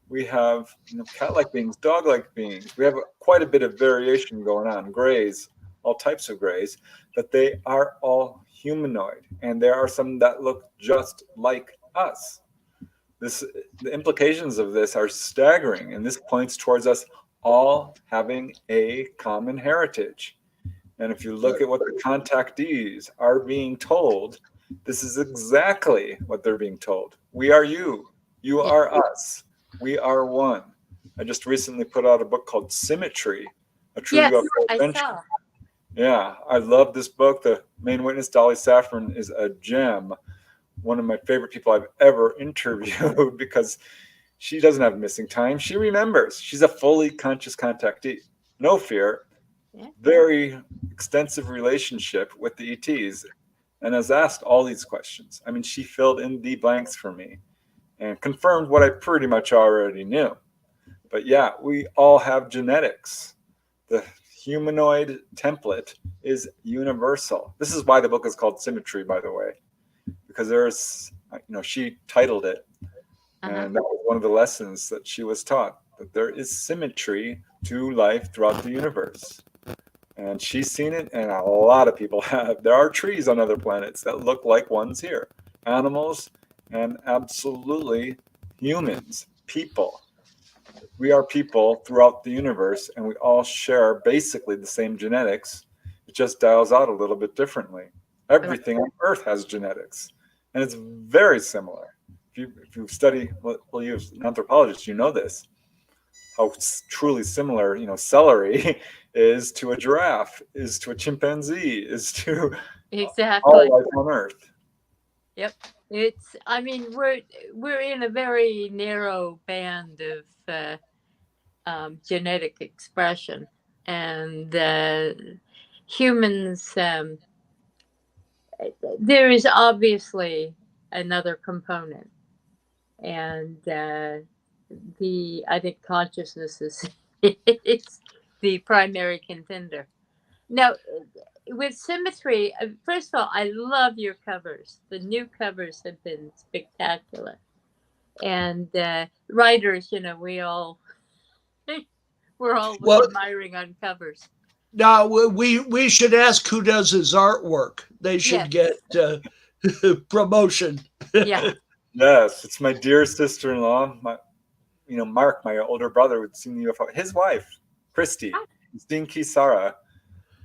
we have cat-like beings, dog-like beings. We have quite a bit of variation going on, grays, all types of grays, but they are all humanoid, and there are some that look just like us. The implications of this are staggering, and this points towards us all having a common heritage. And if you look at what the contactees are being told, this is exactly what they're being told. We are you. You are us. We are one. I just recently put out a book called Symmetry, a true
Yes,
UFO
I
adventure.
saw.
Yeah, I love this book. The main witness, Dolly Saffron, is a gem. One of my favorite people I've ever interviewed because she doesn't have missing time. She remembers. She's a fully conscious contactee. No fear.
Yeah.
Very extensive relationship with the ETs, and has asked all these questions. I mean, she filled in the blanks for me and confirmed what I pretty much already knew. But yeah, we all have genetics. The humanoid template is universal. This is why the book is called Symmetry, by the way, because there's, she titled it, and that was one of the lessons that she was taught, that there is symmetry to life throughout the universe. And she's seen it, and a lot of people have. There are trees on other planets that look like ones here, animals, and absolutely humans, people. We are people throughout the universe, and we all share basically the same genetics. It just dials out a little bit differently. Everything on Earth has genetics, and it's very similar. If you study, well, you're an anthropologist, you know this, how truly similar, celery is to a giraffe, is to a chimpanzee, is to
Exactly.
all life on Earth.
Yep. I mean, we're in a very narrow band of genetic expression, and humans. There is obviously another component, and I think consciousness is it's the primary contender. Now, with Symmetry, first of all, I love your covers. The new covers have been spectacular, and writers, we're all
Well,
admiring on covers.
now we should ask who does his artwork. They should
Yes.
get promotion.
Yeah.
Yes, it's my dear sister-in-law, Mark, my older brother, who'd seen the UFO. His wife, Christy, Christine Kisara.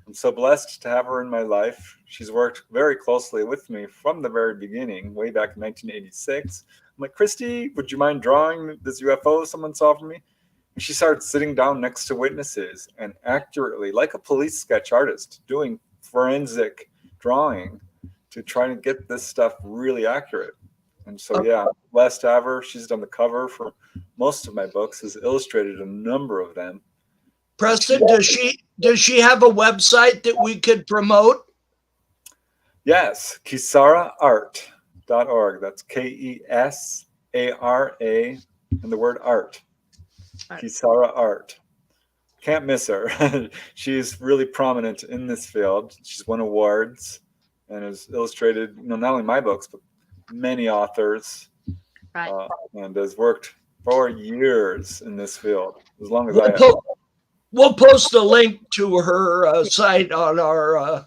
I'm so blessed to have her in my life. She's worked very closely with me from the very beginning, way back in 1986. I'm like, Christy, would you mind drawing this UFO someone saw from me? And she started sitting down next to witnesses and accurately, like a police sketch artist, doing forensic drawing to try to get this stuff really accurate. And so, yeah, blessed to have her. She's done the cover for most of my books, has illustrated a number of them.
Preston, does she have a website that we could promote?
Yes, KisaraArt.org. That's KESARA and the word art. Kisara Art. Can't miss her. She's really prominent in this field. She's won awards and has illustrated, not only my books, but many authors.
Right.
And has worked for years in this field, as long as I have.
We'll post a link to her site on our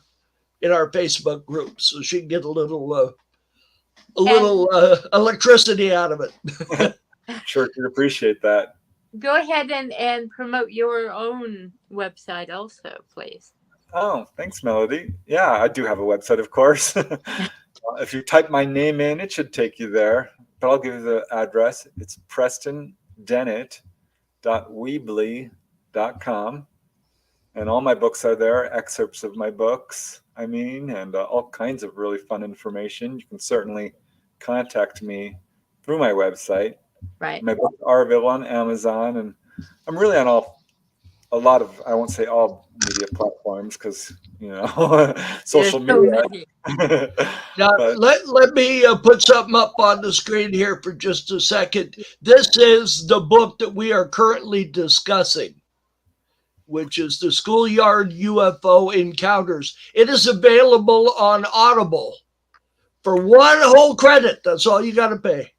in our Facebook group, so she can get a little electricity out of it.
Sure, could appreciate that.
Go ahead and promote your own website also, please.
Oh, thanks, Melody. Yeah, I do have a website, of course. If you type my name in, it should take you there. But I'll give you the address. It's PrestonDennett.weebly.com. And all my books are there, excerpts of my books, and all kinds of really fun information. You can certainly contact me through my website.
Right.
My books are available on Amazon, and I'm really on all a lot of, I won't say all media platforms because, social
There's so
media.
many.
Now,
But
let me put something up on the screen here for just a second. This is the book that we are currently discussing, which is the Schoolyard UFO Encounters. It is available on Audible for one whole credit. That's all you got to pay.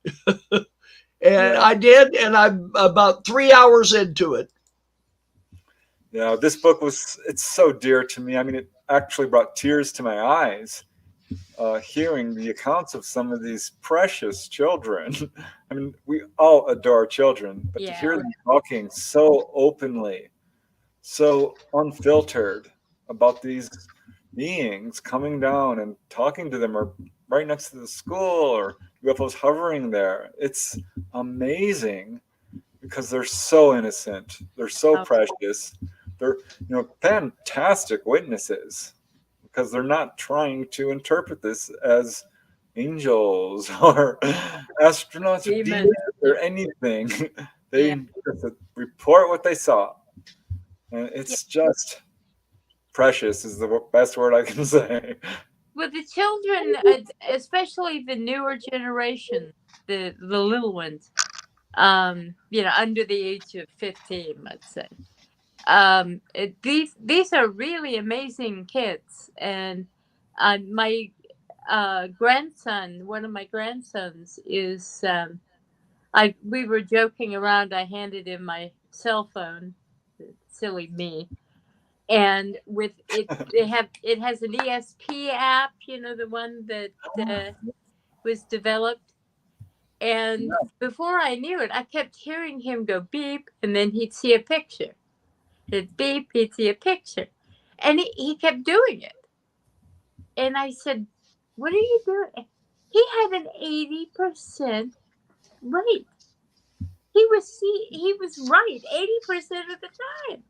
And
yeah,
I did, and I'm about 3 hours into it.
this book it's so dear to me. I mean, it actually brought tears to my eyes. Hearing the accounts of some of these precious children. I mean, we all adore children, but to hear them talking so openly, so unfiltered about these beings coming down and talking to them, or right next to the school, or UFOs hovering there, it's amazing because they're so innocent. They're so precious. They're, fantastic witnesses, because they're not trying to interpret this as angels or astronauts or demons or anything. They just report what they saw. And it's just precious is the best word I can say.
Well, the children, especially the newer generation, the little ones, under the age of 15, let's say. These are really amazing kids, and my grandson, one of my grandsons, is we were joking around. I handed him my cell phone, silly me, and with it, it has an ESP app, the one that was developed. And before I knew it, I kept hearing him go beep, and then he'd see a picture. He'd beep, he'd see a picture. And he kept doing it. And I said, "What are you doing?" He had an 80% rate. He was right 80% of the time.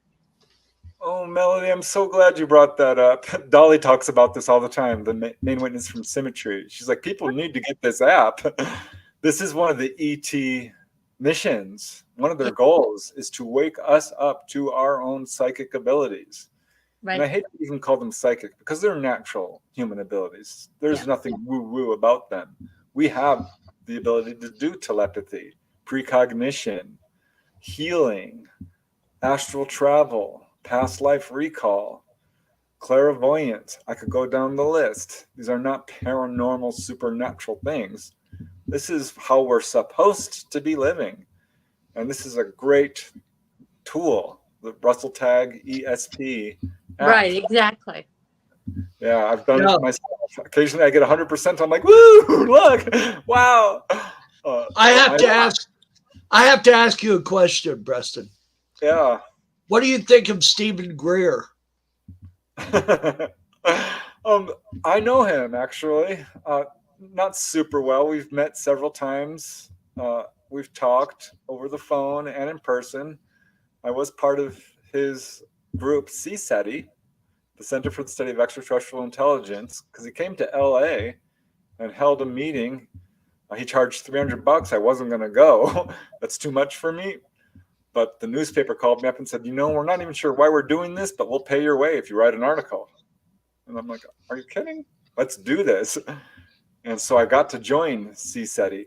Oh, Melody, I'm so glad you brought that up. Dolly talks about this all the time, the main witness from Symmetry. She's like, people need to get this app. This is one of the ET missions. One of their goals is to wake us up to our own psychic abilities. Right. And I hate to even call them psychic because they're natural human abilities. There's nothing woo-woo about them. We have the ability to do telepathy, precognition, healing, astral travel, past life recall, clairvoyance. I could go down the list. These are not paranormal, supernatural things. This is how we're supposed to be living. And this is a great tool, the Russell Tag ESP app.
Right, exactly.
Yeah, I've done it myself. Occasionally I get 100%. I'm like, woo, look, wow.
I have to ask you a question, Preston.
Yeah.
What do you think of Stephen Greer?
I know him, actually. Not super well. We've met several times. We've talked over the phone and in person. I was part of his group, CSETI, the Center for the Study of Extraterrestrial Intelligence, because he came to LA and held a meeting. He charged $300. I wasn't going to go. That's too much for me. But the newspaper called me up and said, we're not even sure why we're doing this, but we'll pay your way if you write an article. And I'm like, are you kidding? Let's do this. And so I got to join CSETI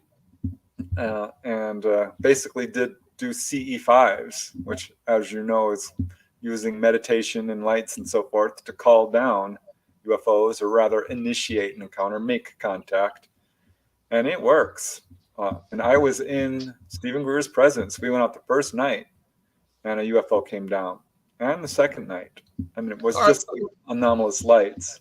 and basically did do CE5s, which, as you know, is using meditation and lights and so forth to call down UFOs, or rather initiate an encounter, make contact. And it works. And I was in Stephen Greer's presence. We went out the first night and a UFO came down. And the second night. I mean, it was just anomalous lights.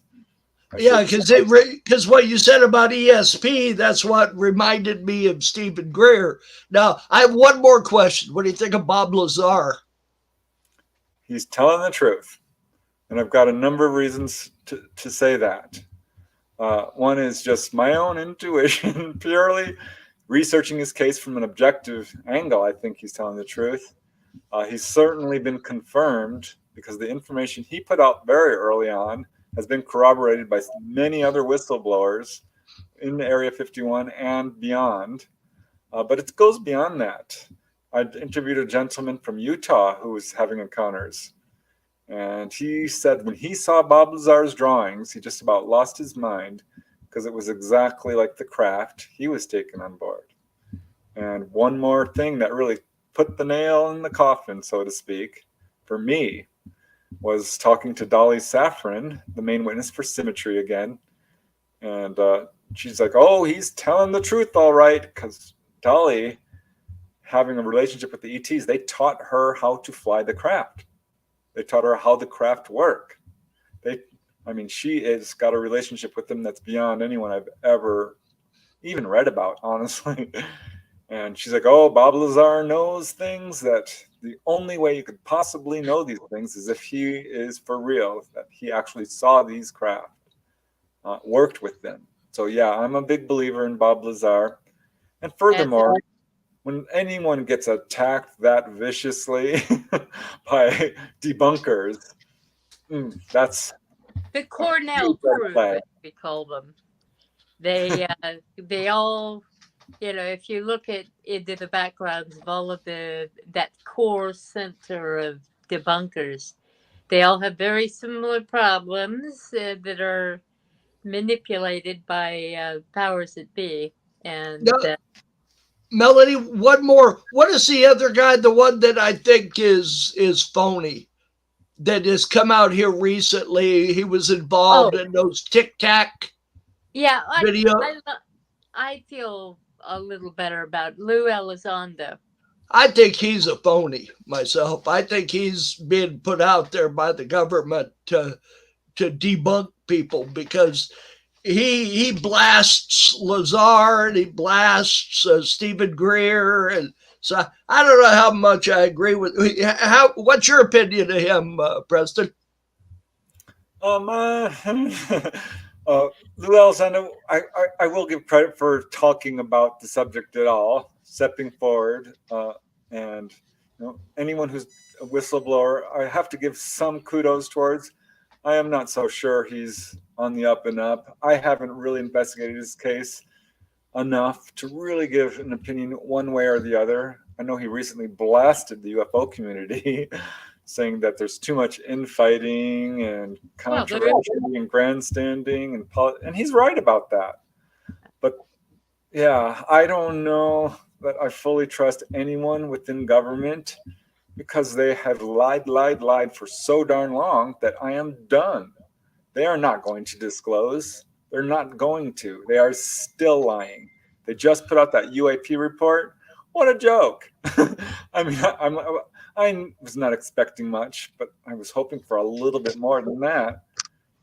Yeah, because what you said about ESP, that's what reminded me of Stephen Greer. Now, I have one more question. What do you think of Bob Lazar?
He's telling the truth. And I've got a number of reasons to say that. One is just my own intuition, purely researching his case from an objective angle. I think he's telling the truth. He's certainly been confirmed because the information he put out very early on has been corroborated by many other whistleblowers in the Area 51 and beyond. But it goes beyond that. I interviewed a gentleman from Utah who was having encounters. And he said when he saw Bob Lazar's drawings, he just about lost his mind because it was exactly like the craft he was taken on board. And one more thing that really put the nail in the coffin, so to speak, for me, was talking to Dolly Safran, the main witness for Symmetry again. And she's like, oh, he's telling the truth all right, because Dolly, having a relationship with the ETs, they taught her how to fly the craft. They taught her how the craft work. She has got a relationship with them that's beyond anyone I've ever even read about, honestly. And she's like, oh, Bob Lazar knows things that the only way you could possibly know these things is if he is for real, that he actually saw these craft, worked with them. So yeah, I'm a big believer in Bob Lazar. And furthermore, when anyone gets attacked that viciously by debunkers, that's
the Cornell crew, as we call them. They all, if you look into the backgrounds of all of that core center of debunkers, they all have very similar problems that are manipulated by powers that be. And
Melody, one more. What is the other guy? The one that I think is phony, that has come out here recently. He was involved in those Tic Tac video.
I feel a little better about Lou Elizondo.
I think he's a phony myself. I think he's being put out there by the government to debunk people, because he blasts Lazar and he blasts Stephen Greer, and so I don't know how much I agree with. What's your opinion of him, Preston?
Lou Elizondo, I will give credit for talking about the subject at all, stepping forward, and anyone who's a whistleblower, I have to give some kudos towards. I am not so sure he's on the up and up. I haven't really investigated his case enough to really give an opinion one way or the other. I know he recently blasted the UFO community, saying that there's too much infighting and controversy and grandstanding, and he's right about that. But yeah, I don't know that I fully trust anyone within government, because they have lied for so darn long that I am done. They are not going to disclose. They're not going to. They are still lying. They just put out that UAP report. What a joke. I mean, I was not expecting much, but I was hoping for a little bit more than that.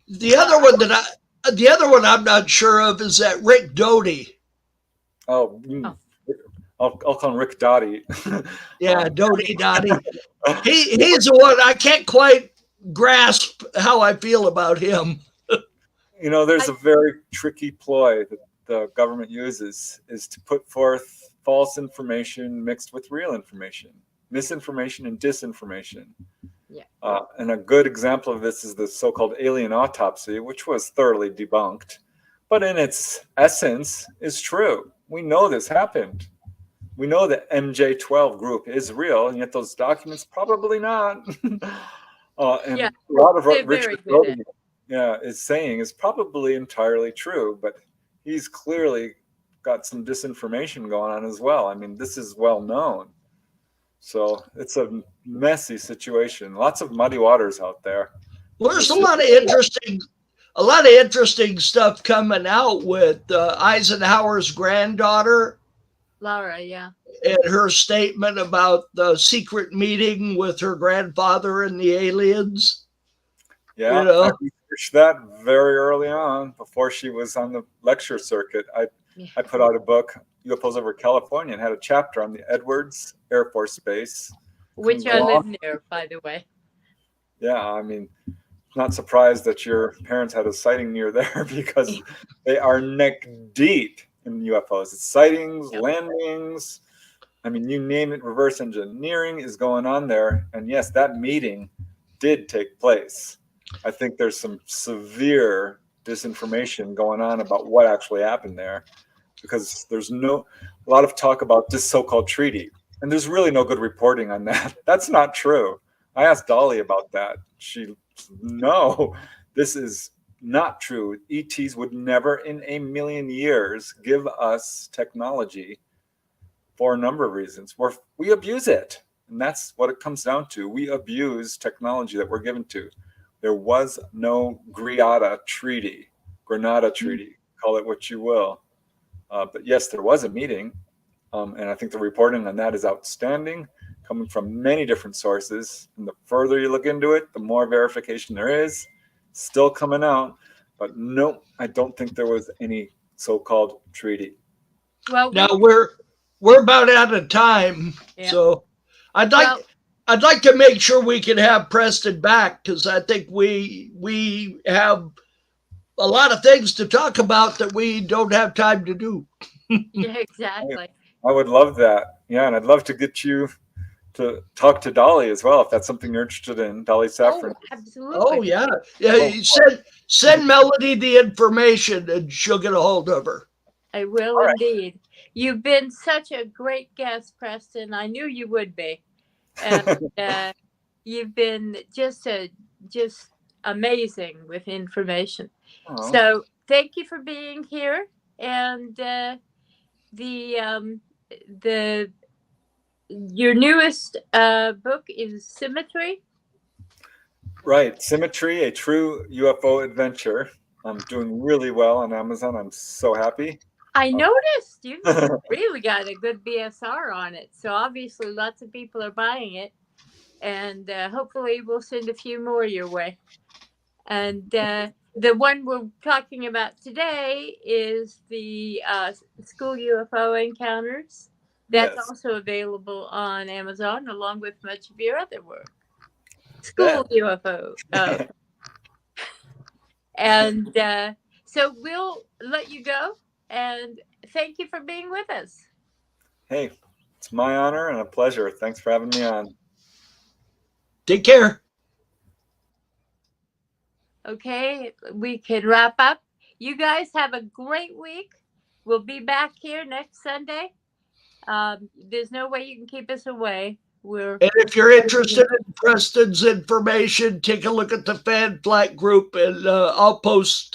The other one I'm not sure of is that Rick Doty.
I'll call him Rick Dotty.
Yeah, Doty Dotty. He's the one I can't quite grasp how I feel about him.
There's a very tricky ploy that the government uses, is to put forth false information mixed with real information, misinformation and disinformation.
Yeah.
And a good example of this is the so-called alien autopsy, which was thoroughly debunked, but in its essence is true. We know this happened. We know the MJ12 group is real, and yet those documents probably not. And a lot of what Richard Brody is saying is probably entirely true, but he's clearly got some disinformation going on as well. I mean, this is well known. So it's a messy situation. Lots of muddy waters out there.
Well, there's a lot of interesting stuff coming out with Eisenhower's granddaughter,
Laura, yeah.
And her statement about the secret meeting with her grandfather and the aliens.
Yeah, I researched that very early on, before she was on the lecture circuit. I put out a book, UFOs Over California, and had a chapter on the Edwards Air Force Base.
Which I live near, by the way.
Yeah, I mean, not surprised that your parents had a sighting near there, because they are neck deep in UFOs. It's sightings, landings. I mean, you name it, reverse engineering is going on there. And yes, that meeting did take place. I think there's some severe disinformation going on about what actually happened there, because there's a lot of talk about this so-called treaty. And there's really no good reporting on that. That's not true. I asked Dolly about that. No, this is not true. ETs would never in a million years give us technology for a number of reasons. We abuse it. And that's what it comes down to. We abuse technology that we're given to. There was no Grenada Treaty, call it what you will. But yes, there was a meeting. And I think the reporting on that is outstanding, coming from many different sources. And the further you look into it, the more verification there is. Still coming out. But no, I don't think there was any so-called treaty.
Well,
now we're about out of time, so I'd like to make sure we can have Preston back, because I think we have a lot of things to talk about that we don't have time to do.
Yeah, exactly.
I would love that. Yeah, and I'd love to get you to talk to Dolly as well, if that's something you're interested in. Dolly Saffron.
Oh, absolutely.
Oh yeah. Send Melody the information and she'll get a hold of her.
I will indeed. You've been such a great guest, Preston. I knew you would be. And you've been just amazing with information. Oh. So thank you for being here. And your newest book is Symmetry.
Right. Symmetry, a true UFO adventure. I'm doing really well on Amazon. I'm so happy.
I noticed you've really got a good BSR on it. So obviously lots of people are buying it. And hopefully we'll send a few more your way. And the one we're talking about today is the School UFO Encounters. That's also available on Amazon, along with much of your other work. School UFO. And so we'll let you go. And thank you for being with us.
Hey, it's my honor and a pleasure. Thanks for having me on.
Take care.
Okay, we can wrap up. You guys have a great week. We'll be back here next Sunday. There's no way you can keep us away. And
if you're interested in Preston's information, take a look at the fan Flak group, and I'll post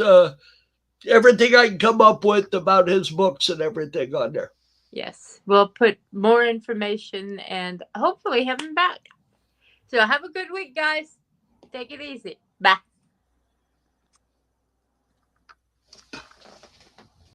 everything I can come up with about his books and everything on there.
Yes, we'll put more information and hopefully have him back. So have a good week, guys. Take it easy. Bye.